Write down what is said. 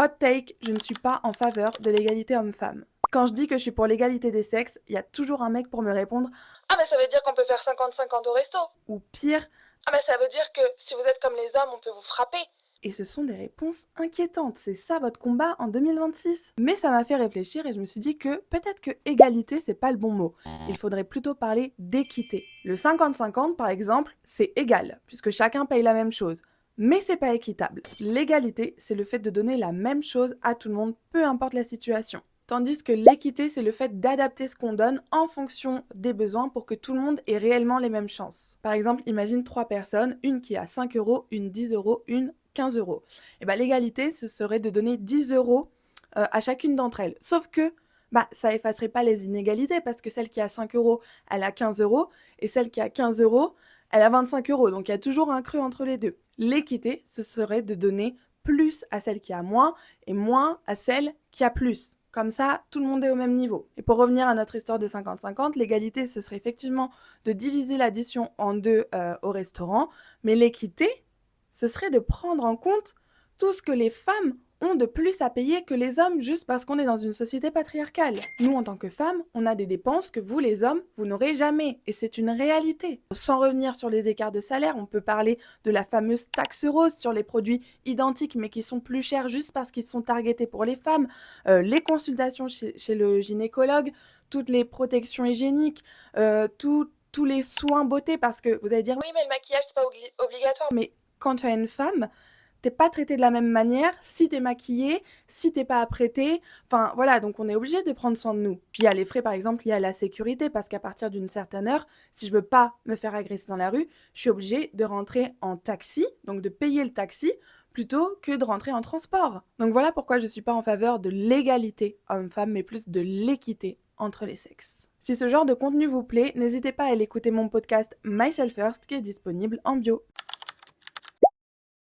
Hot take, je ne suis pas en faveur de l'égalité homme-femme. Quand je dis que je suis pour l'égalité des sexes, il y a toujours un mec pour me répondre Ah mais ça veut dire qu'on peut faire 50-50 au resto. ou pire, Ah mais ça veut dire que si vous êtes comme les hommes, on peut vous frapper. et ce sont des réponses inquiétantes. C'est ça votre combat en 2026. Mais ça m'a fait réfléchir et je me suis dit que peut-être que égalité, c'est pas le bon mot. Il faudrait plutôt parler d'équité. Le 50-50, par exemple, c'est égal, puisque chacun paye la même chose. Mais c'est pas équitable. L'égalité, c'est le fait de donner la même chose à tout le monde, peu importe la situation. Tandis que l'équité, c'est le fait d'adapter ce qu'on donne en fonction des besoins pour que tout le monde ait réellement les mêmes chances. Par exemple, imagine 3 personnes, une qui a 5 euros, une 10 euros, une 15 euros. Et ben, l'égalité, ce serait de donner 10 euros à chacune d'entre elles. Sauf que ça effacerait pas les inégalités parce que celle qui a 5 euros, elle a 15 euros et celle qui a 15 euros, elle a 25 euros. Donc il y a toujours un creux entre les deux. L'équité, ce serait de donner plus à celle qui a moins et moins à celle qui a plus. Comme ça, tout le monde est au même niveau. Et pour revenir à notre histoire de 50-50, l'égalité, ce serait effectivement de diviser l'addition en deux au restaurant, mais l'équité, ce serait de prendre en compte tout ce que les femmes ont de plus à payer que les hommes juste parce qu'on est dans une société patriarcale. Nous, en tant que femmes, on a des dépenses que vous, les hommes, vous n'aurez jamais. Et c'est une réalité. Sans revenir sur les écarts de salaire, on peut parler de la fameuse taxe rose sur les produits identiques mais qui sont plus chers juste parce qu'ils sont targetés pour les femmes, les consultations chez le gynécologue, toutes les protections hygiéniques, tous les soins beauté, parce que vous allez dire Oui mais le maquillage c'est pas obligatoire. mais quand tu as une femme, t'es pas traité de la même manière si t'es maquillée, si t'es pas apprêtée. Enfin voilà, donc on est obligé de prendre soin de nous. Puis il y a les frais par exemple liés à la sécurité, parce qu'à partir d'une certaine heure, si je veux pas me faire agresser dans la rue, je suis obligée de rentrer en taxi, donc de payer le taxi, plutôt que de rentrer en transport. Donc voilà pourquoi je suis pas en faveur de l'égalité homme-femme, mais plus de l'équité entre les sexes. Si ce genre de contenu vous plaît, n'hésitez pas à aller écouter mon podcast Myself First qui est disponible en bio.